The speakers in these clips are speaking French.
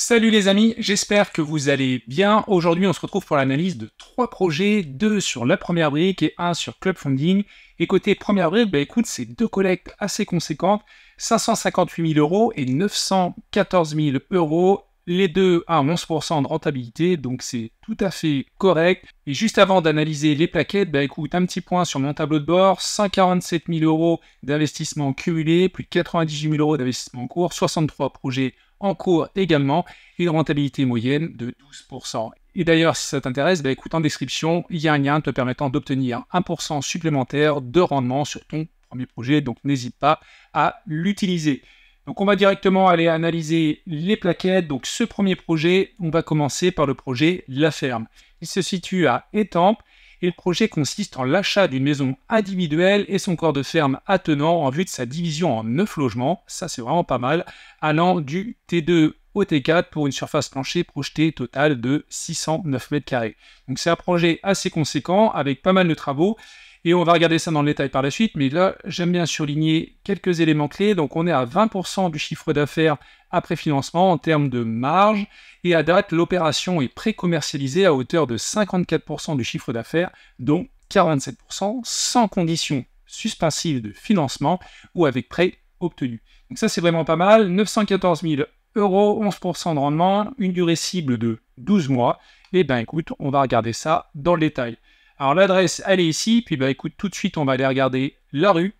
Salut les amis, j'espère que vous allez bien. Aujourd'hui, on se retrouve pour l'analyse de 3 projets, 2 sur la première brique et 1 sur Club Funding. Et côté première brique, écoute, c'est 2 collectes assez conséquentes, 558 000 € et 914 000 €. Les deux à 11% de rentabilité, donc c'est tout à fait correct. Et juste avant d'analyser les plaquettes, écoute, un petit point sur mon tableau de bord, 147 000 € d'investissement cumulé, plus de 98 000 € d'investissement en cours, 63 projets en cours également, et une rentabilité moyenne de 12%. Et d'ailleurs, si ça t'intéresse, écoute, en description, il y a un lien te permettant d'obtenir 1% supplémentaire de rendement sur ton premier projet, donc n'hésite pas à l'utiliser. Donc on va directement aller analyser les plaquettes. Donc ce premier projet, on va commencer par le projet La Ferme. Il se situe à Étampes et le projet consiste en l'achat d'une maison individuelle et son corps de ferme attenant en vue de sa division en 9 logements. Ça c'est vraiment pas mal, allant du T2 au T4 pour une surface plancher projetée totale de 609 m². Donc c'est un projet assez conséquent avec pas mal de travaux. Et on va regarder ça dans le détail par la suite, mais là, j'aime bien surligner quelques éléments clés. Donc, on est à 20% du chiffre d'affaires après financement en termes de marge. Et à date, l'opération est pré-commercialisée à hauteur de 54% du chiffre d'affaires, dont 47% sans condition suspensive de financement ou avec prêt obtenu. Donc ça, c'est vraiment pas mal. 914 000 €, 11% de rendement, une durée cible de 12 mois. Et écoute, on va regarder ça dans le détail. Alors l'adresse, elle est ici, puis écoute, tout de suite, on va aller regarder la rue.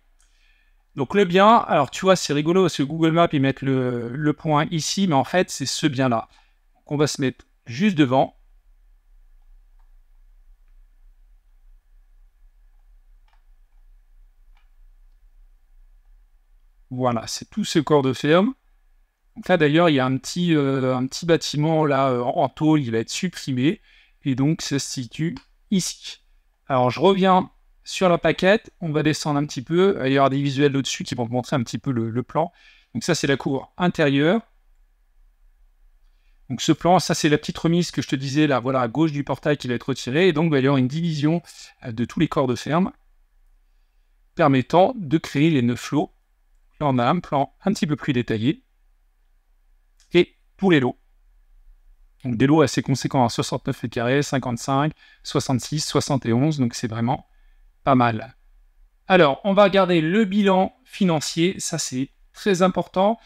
Donc le bien, alors tu vois, c'est rigolo, parce que Google Maps, ils mettent le point ici, mais en fait, c'est ce bien-là. Donc on va se mettre juste devant. Voilà, c'est tout ce corps de ferme. Donc là, d'ailleurs, il y a un petit bâtiment là en tôle, il va être supprimé, et donc ça se situe ici. Alors, je reviens sur la plaquette, on va descendre un petit peu, il va y avoir des visuels au-dessus qui vont te montrer un petit peu le plan. Donc ça, c'est la cour intérieure. Donc ce plan, ça, c'est la petite remise que je te disais, là, voilà, à gauche du portail qui va être retiré, et donc il va y avoir une division de tous les corps de ferme, permettant de créer les 9 lots. Là, on a un plan un petit peu plus détaillé, et tous les lots. Donc des lots assez conséquents, 69 m², 55, 66, 71, donc c'est vraiment pas mal. Alors, on va regarder le bilan financier, ça c'est très important.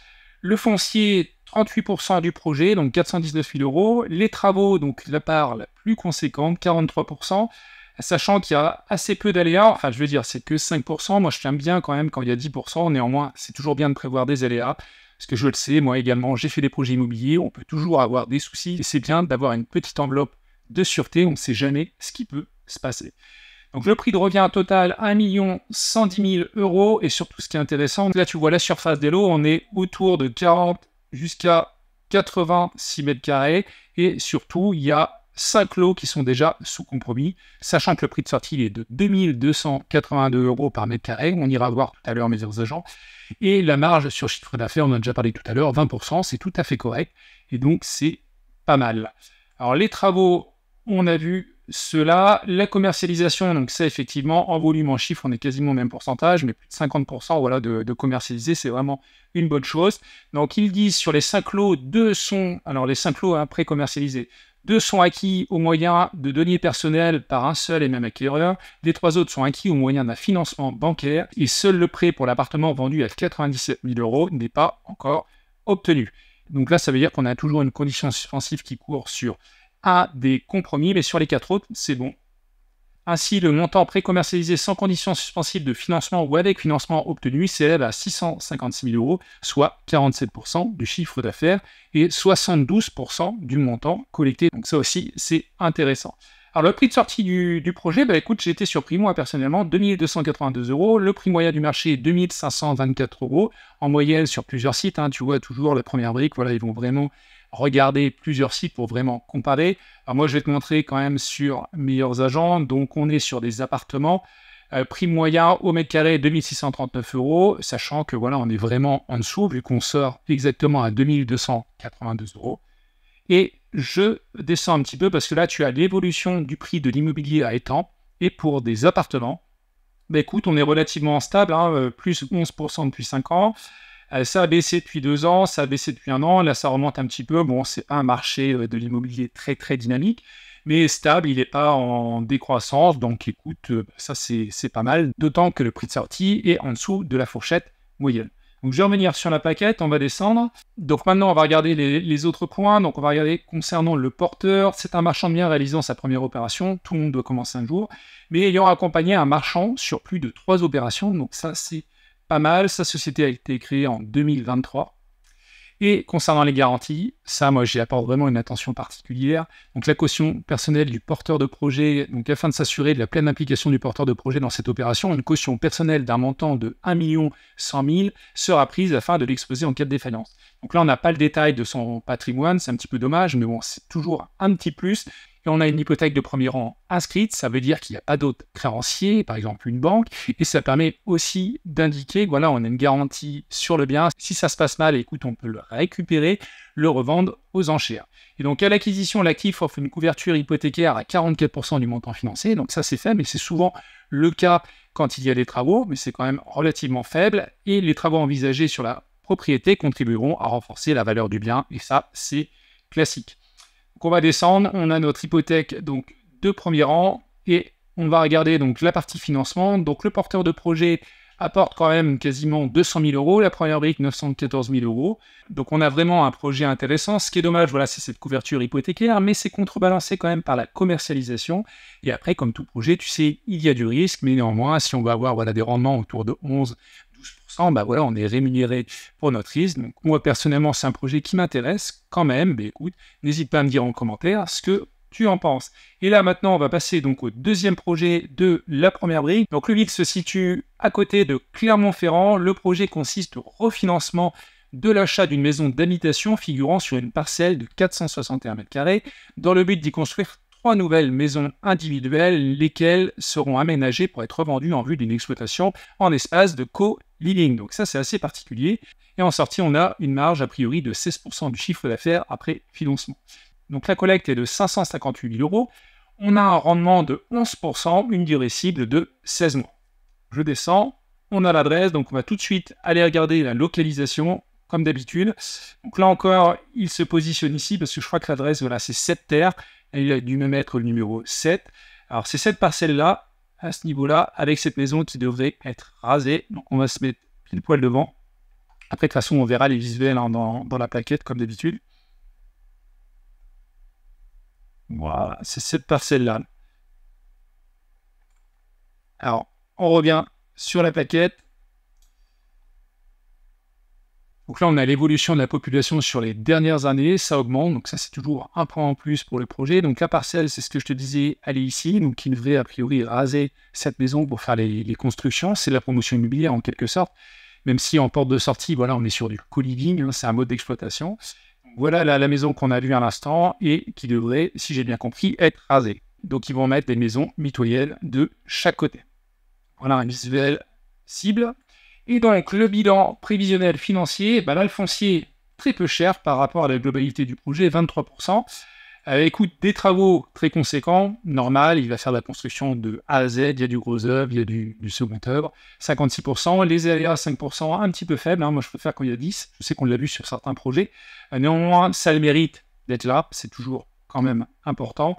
Le foncier, 38% du projet, donc 419 000 €. Les travaux, donc la part la plus conséquente, 43%, sachant qu'il y a assez peu d'aléas, enfin je veux dire, c'est que 5%. Moi je tiens bien quand même quand il y a 10%, néanmoins c'est toujours bien de prévoir des aléas. Parce que je le sais, moi également, j'ai fait des projets immobiliers, on peut toujours avoir des soucis, et c'est bien d'avoir une petite enveloppe de sûreté, on ne sait jamais ce qui peut se passer. Donc le prix de revient total, 1 110 000 €, et surtout ce qui est intéressant, là tu vois la surface des lots, on est autour de 40 jusqu'à 86 m², et surtout il y a 5 lots qui sont déjà sous compromis, sachant que le prix de sortie est de 2 282 € par m², on ira voir tout à l'heure mes agents. Et la marge sur chiffre d'affaires, on en a déjà parlé tout à l'heure, 20%, c'est tout à fait correct, et donc c'est pas mal. Alors les travaux, on a vu cela, la commercialisation, donc ça effectivement, en volume, en chiffre, on est quasiment au même pourcentage, mais plus de 50% voilà, de commercialiser, c'est vraiment une bonne chose. Donc ils disent sur les 5 lots, 2 sont, alors les 5 lots pré-commercialisés, 2 sont acquis au moyen de deniers personnels par un seul et même acquéreur. Les 3 autres sont acquis au moyen d'un financement bancaire. Et seul le prêt pour l'appartement vendu à 97 000 € n'est pas encore obtenu. Donc là, ça veut dire qu'on a toujours une condition suspensive qui court sur un des compromis, mais sur les 4 autres, c'est bon. Ainsi, le montant pré-commercialisé sans condition suspensive de financement ou avec financement obtenu s'élève à 656 000 €, soit 47% du chiffre d'affaires et 72% du montant collecté. Donc ça aussi, c'est intéressant. Alors le prix de sortie du projet, écoute, j'ai été surpris, moi personnellement, 2 282 €. Le prix moyen du marché est 2 524 € en moyenne sur plusieurs sites. Tu vois toujours la première brique, voilà, ils vont vraiment regarder plusieurs sites pour vraiment comparer. Alors moi, je vais te montrer quand même sur Meilleurs Agents. Donc, on est sur des appartements. Prix moyen au mètre carré, 2 639 €, sachant que voilà, on est vraiment en dessous, vu qu'on sort exactement à 2 282 €. Et je descends un petit peu, parce que là, tu as l'évolution du prix de l'immobilier à Étampes. Et pour des appartements, écoute, on est relativement stable, plus 11% depuis 5 ans. Ça a baissé depuis 2 ans, ça a baissé depuis 1 an, là ça remonte un petit peu. Bon, c'est pas un marché de l'immobilier très très dynamique, mais stable, il n'est pas en décroissance, donc écoute, ça c'est pas mal, d'autant que le prix de sortie est en dessous de la fourchette moyenne. Donc je vais revenir sur la plaquette, on va descendre. Donc maintenant on va regarder les autres points, donc on va regarder concernant le porteur, c'est un marchand de biens réalisant sa première opération, tout le monde doit commencer un jour, mais ayant accompagné un marchand sur plus de 3 opérations, donc ça c'est pas mal, sa société a été créée en 2023. Et concernant les garanties, ça, moi, j'y apporte vraiment une attention particulière. Donc, la caution personnelle du porteur de projet, donc afin de s'assurer de la pleine implication du porteur de projet dans cette opération, une caution personnelle d'un montant de 1 100 000 sera prise afin de l'exposer en cas de défaillance. Donc là, on n'a pas le détail de son patrimoine, c'est un petit peu dommage, mais bon, c'est toujours un petit plus. Et on a une hypothèque de premier rang inscrite, ça veut dire qu'il n'y a pas d'autres créanciers, par exemple une banque, et ça permet aussi d'indiquer que voilà, on a une garantie sur le bien. Si ça se passe mal, écoute, on peut le récupérer, le revendre aux enchères. Et donc à l'acquisition, l'actif offre une couverture hypothécaire à 44% du montant financé, donc ça c'est faible, et c'est souvent le cas quand il y a des travaux, mais c'est quand même relativement faible, et les travaux envisagés sur la propriété contribueront à renforcer la valeur du bien, et ça c'est classique. Donc on va descendre, on a notre hypothèque donc de premier rang et on va regarder donc la partie financement. Donc le porteur de projet apporte quand même quasiment 200 000 euros, la première brique 914 000 euros. Donc on a vraiment un projet intéressant. Ce qui est dommage, voilà, c'est cette couverture hypothécaire, mais c'est contrebalancé quand même par la commercialisation. Et après, comme tout projet, tu sais, il y a du risque, mais néanmoins, si on va avoir voilà, des rendements autour de 11-12%, bah voilà, on est rémunéré pour notre risque. Donc moi personnellement, c'est un projet qui m'intéresse quand même. Mais écoute, n'hésite pas à me dire en commentaire ce que tu en penses. Et là maintenant, on va passer donc au deuxième projet de la première brique. Donc le BIC se situe à côté de Clermont-Ferrand. Le projet consiste au refinancement de l'achat d'une maison d'habitation figurant sur une parcelle de 461 m² dans le but d'y construire 3 nouvelles maisons individuelles, lesquelles seront aménagées pour être revendues en vue d'une exploitation en espace de co-living. Donc ça, c'est assez particulier. Et en sortie, on a une marge a priori de 16% du chiffre d'affaires après financement. Donc la collecte est de 558 000 euros. On a un rendement de 11%, une durée cible de 16 mois. Je descends, on a l'adresse, donc on va tout de suite aller regarder la localisation, comme d'habitude. Donc là encore, il se positionne ici, parce que je crois que l'adresse, voilà, c'est 7 terres. Il a dû me mettre le numéro 7. Alors c'est cette parcelle-là, à ce niveau-là, avec cette maison qui devrait être rasée. Donc on va se mettre pile poil devant. Après, de toute façon, on verra les visuels hein, dans la plaquette, comme d'habitude. Voilà, c'est cette parcelle-là. Alors, on revient sur la plaquette. Donc là, on a l'évolution de la population sur les dernières années, ça augmente, donc ça c'est toujours un point en plus pour le projet. Donc la parcelle, c'est ce que je te disais, elle est ici, donc il devrait a priori raser cette maison pour faire les constructions. C'est la promotion immobilière en quelque sorte, même si en porte de sortie, voilà, on est sur du co-living, hein, c'est un mode d'exploitation. Voilà la maison qu'on a vue à l'instant et qui devrait, si j'ai bien compris, être rasée. Donc ils vont mettre des maisons mitoyennes de chaque côté. Voilà un visuel cible. Et donc le bilan prévisionnel financier, bah là le foncier très peu cher par rapport à la globalité du projet, 23%. Écoute, des travaux très conséquents, normal, il va faire de la construction de A à Z, il y a du gros œuvre, il y a du second œuvre, 56%, les aléas 5%, un petit peu faible, hein, moi je préfère quand il y a 10, je sais qu'on l'a vu sur certains projets, néanmoins ça a le mérite d'être là, c'est toujours quand même important.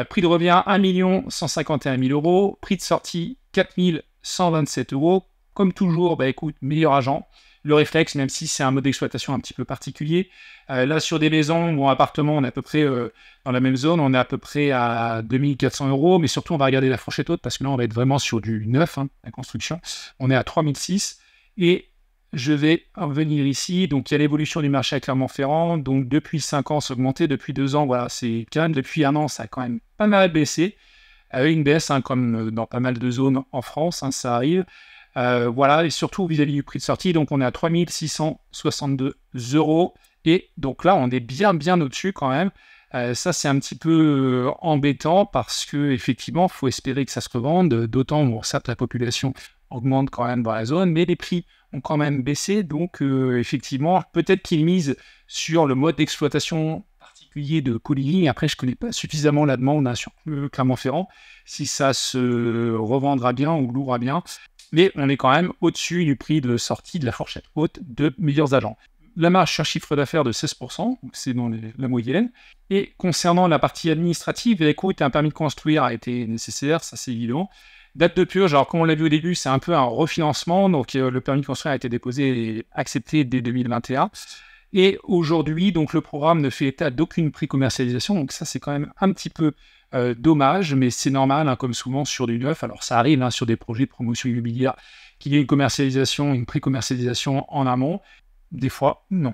Prix de revient 1 151 000 euros, prix de sortie 4 127 euros, comme toujours, bah écoute, meilleur agent. Le réflexe, même si c'est un mode d'exploitation un petit peu particulier. Là, sur des maisons ou appartements, on est à peu près dans la même zone, on est à peu près à 2400 euros, mais surtout, on va regarder la fourchette haute parce que là, on va être vraiment sur du neuf, hein, la construction. On est à 3006 et je vais revenir ici. Donc, il y a l'évolution du marché à Clermont-Ferrand. Donc, depuis 5 ans, c'est augmenté. Depuis 2 ans, voilà, c'est calme. Depuis 1 an, ça a quand même pas mal baissé. Une baisse, hein, comme dans pas mal de zones en France, hein, ça arrive. Voilà, et surtout vis-à-vis du prix de sortie, donc on est à 3 662 euros, et donc là, on est bien au-dessus quand même. Ça, c'est un petit peu embêtant, parce que effectivement, il faut espérer que ça se revende, d'autant, bon, certes, la population augmente quand même dans la zone, mais les prix ont quand même baissé, donc effectivement, peut-être qu'ils misent sur le mode d'exploitation particulier de co-living. Après, je ne connais pas suffisamment la demande hein, sur Clermont-Ferrand, si ça se revendra bien ou louera bien. mais on est quand même au-dessus du prix de sortie de la fourchette haute de meilleurs agents. La marge sur chiffre d'affaires de 16%, c'est dans la moyenne. Et concernant la partie administrative, écoute, un permis de construire a été nécessaire, ça c'est évident. Date de purge, alors comme on l'a vu au début, c'est un peu un refinancement, donc le permis de construire a été déposé et accepté dès 2021. Et aujourd'hui, donc le programme ne fait état d'aucune pré-commercialisation, donc ça c'est quand même un petit peu dommage, mais c'est normal, hein, comme souvent sur du neuf. Alors ça arrive sur des projets de promotion immobilière qu'il y ait une commercialisation, une pré-commercialisation en amont. Des fois, non.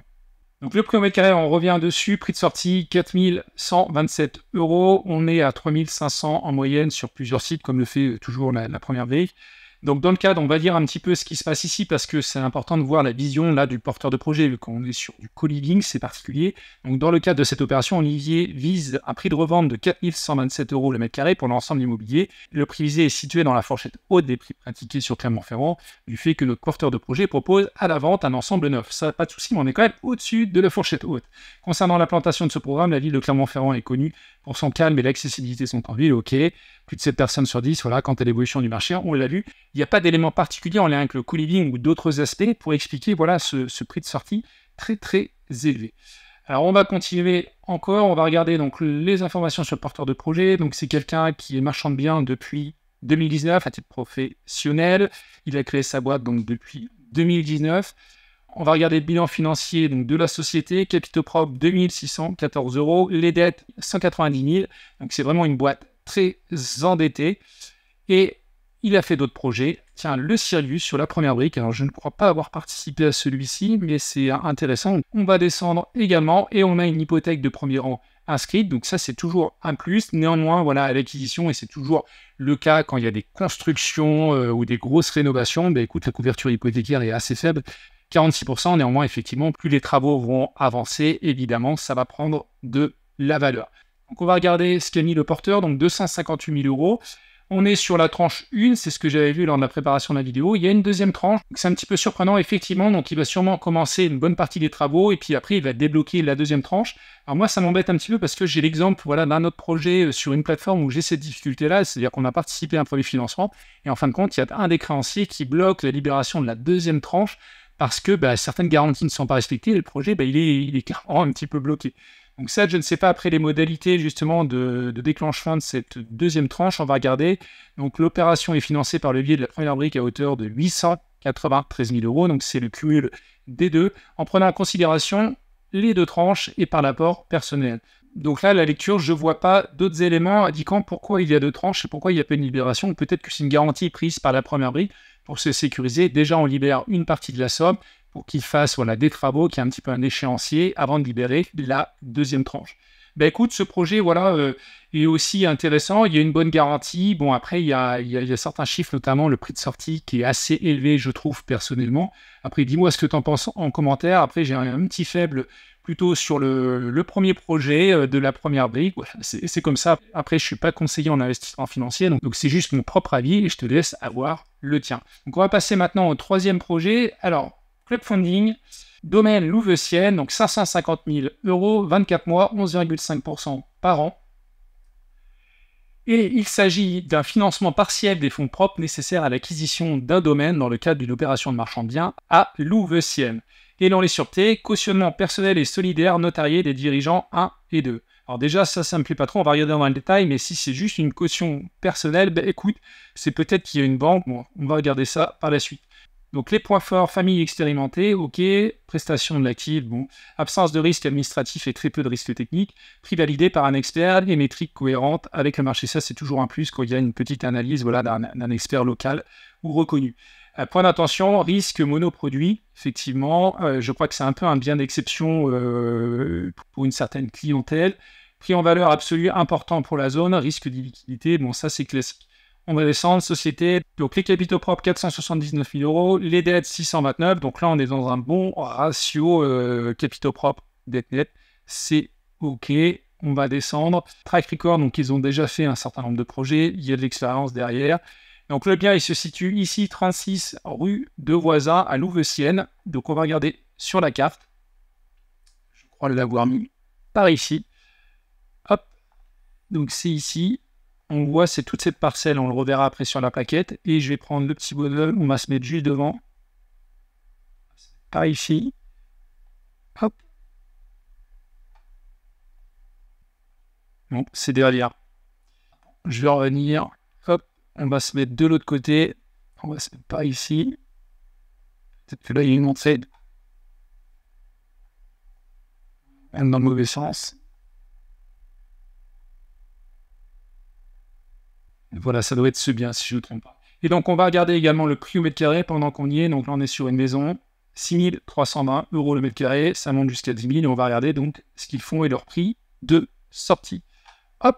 Donc le prix au mètre carré, on revient dessus, prix de sortie 4 127 €. On est à 3 500 en moyenne sur plusieurs sites, comme le fait toujours la première brique. Donc dans le cadre, on va dire un petit peu ce qui se passe ici, parce que c'est important de voir la vision là du porteur de projet, vu qu'on est sur du co-living, c'est particulier. Donc dans le cadre de cette opération, Olivier vise un prix de revente de 4 127 € le mètre carré pour l'ensemble de l'immobilier. Le prix visé est situé dans la fourchette haute des prix pratiqués sur Clermont-Ferrand, du fait que notre porteur de projet propose à la vente un ensemble neuf. Ça, pas de souci, mais on est quand même au-dessus de la fourchette haute. Concernant l'implantation de ce programme, la ville de Clermont-Ferrand est connue pour son calme et l'accessibilité sont en ville, ok. Plus de 7 personnes sur 10, voilà, quant à l'évolution du marché, on l'a vu. Il n'y a pas d'élément particulier en lien avec le co-living ou d'autres aspects pour expliquer voilà, ce prix de sortie très très élevé. Alors on va continuer encore, on va regarder donc les informations sur le porteur de projet. Donc c'est quelqu'un qui est marchand de biens depuis 2019 à titre professionnel. Il a créé sa boîte donc depuis 2019. On va regarder le bilan financier donc, de la société, capitaux propres 2614 €, les dettes 190 000. Donc c'est vraiment une boîte très endettée. Et il a fait d'autres projets. Tiens, le Sirius sur la première brique. Alors je ne crois pas avoir participé à celui-ci, mais c'est intéressant. On va descendre également et on a une hypothèque de premier rang inscrite. Donc ça c'est toujours un plus. Néanmoins, voilà, à l'acquisition, et c'est toujours le cas quand il y a des constructions ou des grosses rénovations, ben, écoute, la couverture hypothécaire est assez faible. 46%, néanmoins, effectivement, plus les travaux vont avancer, évidemment, ça va prendre de la valeur. Donc, on va regarder ce qu'a mis le porteur, donc 258 000 €. On est sur la tranche 1, c'est ce que j'avais vu lors de la préparation de la vidéo. Il y a une deuxième tranche, c'est un petit peu surprenant, effectivement, donc il va sûrement commencer une bonne partie des travaux, et puis après, il va débloquer la deuxième tranche. Alors moi, ça m'embête un petit peu parce que j'ai l'exemple voilà, d'un autre projet sur une plateforme où j'ai cette difficulté-là, c'est-à-dire qu'on a participé à un premier financement, et en fin de compte, il y a un des créanciers qui bloque la libération de la deuxième tranche, parce que certaines garanties ne sont pas respectées, et le projet, il est carrément un petit peu bloqué. Donc ça, je ne sais pas après les modalités justement de déclenchement de cette deuxième tranche, on va regarder. Donc l'opération est financée par le biais de la première brique à hauteur de 893 000 €, donc c'est le cumul des deux, en prenant en considération les deux tranches et par l'apport personnel. Donc là, la lecture, je ne vois pas d'autres éléments indiquant pourquoi il y a deux tranches et pourquoi il n'y a pas une libération. Peut-être que c'est une garantie prise par la première brique pour se sécuriser. Déjà, on libère une partie de la somme pour qu'il fasse des travaux, qui est un petit peu un échéancier, avant de libérer la deuxième tranche. Ben écoute, ce projet est aussi intéressant, il y a une bonne garantie. Bon, après, il y a certains chiffres, notamment le prix de sortie, qui est assez élevé, je trouve, personnellement. Après, dis-moi ce que tu en penses en commentaire. Après, j'ai un petit faible plutôt sur le premier projet de la première brique. Voilà, c'est comme ça. Après, je ne suis pas conseiller en investissement financier, donc c'est juste mon propre avis et je te laisse avoir le tien. Donc, on va passer maintenant au troisième projet. Alors, crowdfunding, domaine Louveciennes, donc 550 000 €, 24 mois, 11,5% par an. Et il s'agit d'un financement partiel des fonds propres nécessaires à l'acquisition d'un domaine dans le cadre d'une opération de marchand de biens à Louveciennes. Et dans les sûretés, cautionnement personnel et solidaire notarié des dirigeants 1 et 2. Alors déjà, ça me plaît pas trop, on va regarder dans le détail, mais si c'est juste une caution personnelle, écoute, c'est peut-être qu'il y a une banque, bon, on va regarder ça par la suite. Donc les points forts, famille expérimentée, ok, prestation de l'actif, bon, absence de risque administratif et très peu de risque technique, prix validé par un expert et métriques cohérentes avec le marché. Ça, c'est toujours un plus quand il y a une petite analyse d'un expert local ou reconnu. Point d'attention, risque monoproduit, effectivement, je crois que c'est un peu un bien d'exception pour une certaine clientèle. Prix en valeur absolue important pour la zone, risque d'illiquidité, bon ça c'est classique. On va descendre, société, donc les capitaux propres 479 000 €, les dettes 629, donc là on est dans un bon ratio capitaux propres, dette nette, c'est ok, on va descendre. Track record, donc ils ont déjà fait un certain nombre de projets, il y a de l'expérience derrière. Donc le bien il se situe ici, 36 rue de Voisin à Louveciennes, donc on va regarder sur la carte, je crois l'avoir mis par ici, hop, donc c'est ici. on voit, c'est toute cette parcelle, on le reverra après sur la plaquette. Et je vais prendre le petit bonhomme, on va se mettre juste devant. Par ici. Hop. Bon, c'est derrière. Je vais revenir. Hop. On va se mettre de l'autre côté. On va se mettre par ici. Peut-être que là, il y a une montée. Même dans le mauvais sens. Voilà, ça doit être ce bien, si je ne me trompe pas. Et donc, on va regarder également le prix au mètre carré pendant qu'on y est. Donc là, on est sur une maison, 6 320 € le mètre carré. Ça monte jusqu'à 10 000. Et on va regarder donc ce qu'ils font et leur prix de sortie. Hop.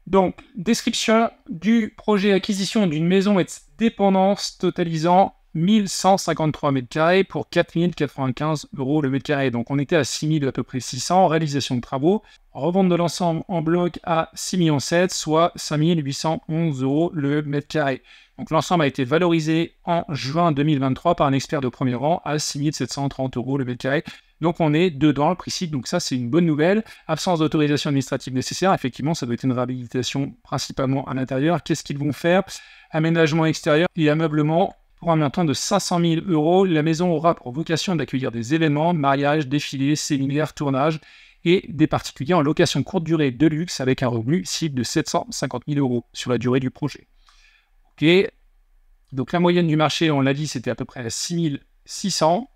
Donc, description du projet acquisition d'une maison et de dépendance totalisant 1153 mètres carrés pour 4095 € le mètre carré. Donc, on était à 6000 à peu près 600. Réalisation de travaux. Revente de l'ensemble en bloc à 6,7 millions, soit 5811 € le mètre carré. Donc, l'ensemble a été valorisé en juin 2023 par un expert de premier rang à 6730 € le mètre carré. Donc, on est dedans le prix cible. Donc, ça, c'est une bonne nouvelle. Absence d'autorisation administrative nécessaire. Effectivement, ça doit être une réhabilitation principalement à l'intérieur. Qu'est-ce qu'ils vont faire? Aménagement extérieur et ameublement. Pour un montant de 500 000 €, la maison aura pour vocation d'accueillir des événements, mariages, défilés, séminaires, tournages et des particuliers en location courte durée de luxe avec un revenu cible de 750 000 € sur la durée du projet. Ok, donc la moyenne du marché, on l'a dit, c'était à peu près à 6 600.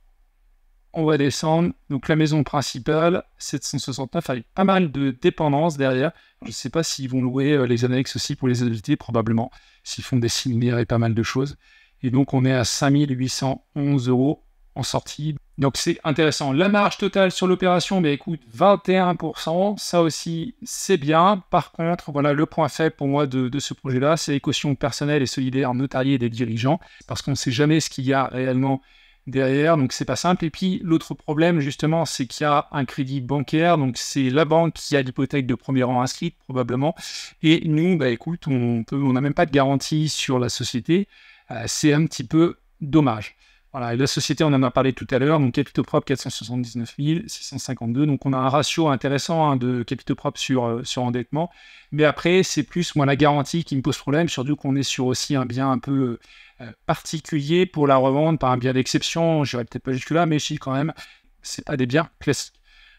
On va descendre. Donc la maison principale, 769, avec pas mal de dépendances derrière. Je ne sais pas s'ils vont louer les annexes aussi pour les invités, probablement, s'ils font des séminaires et pas mal de choses. Et donc, on est à 5811 € en sortie. Donc, c'est intéressant. La marge totale sur l'opération, écoute, 21%. Ça aussi, c'est bien. Par contre, voilà, le point faible pour moi de ce projet-là, c'est les cautions personnelles et solidaires notariées des dirigeants, parce qu'on ne sait jamais ce qu'il y a réellement derrière, donc c'est pas simple. Et puis, l'autre problème, justement, c'est qu'il y a un crédit bancaire, donc c'est la banque qui a l'hypothèque de premier rang inscrite, probablement. Et nous, écoute, on n'a même pas de garantie sur la société. C'est un petit peu dommage. Voilà, et la société, on en a parlé tout à l'heure, donc capitaux propres 479 652, donc on a un ratio intéressant de capitaux propres sur endettement, mais après, c'est plus moi la garantie qui me pose problème, surtout qu'on est sur aussi un bien un peu particulier pour la revente, pas un bien d'exception, je n'irai peut-être pas jusque-là, mais si quand même, c'est pas des biens classiques.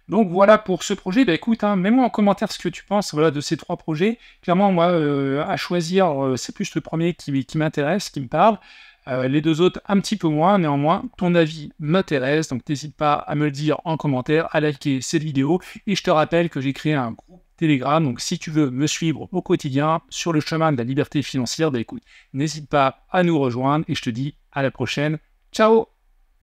Donc voilà pour ce projet. Écoute, mets-moi en commentaire ce que tu penses de ces 3 projets. Clairement, moi, à choisir, c'est plus le premier qui m'intéresse, qui me parle. Les 2 autres, un petit peu moins. Néanmoins, ton avis m'intéresse. Donc n'hésite pas à me le dire en commentaire, à liker cette vidéo. Et je te rappelle que j'ai créé un groupe Telegram. Donc si tu veux me suivre au quotidien sur le chemin de la liberté financière, écoute, n'hésite pas à nous rejoindre. Et je te dis à la prochaine. Ciao!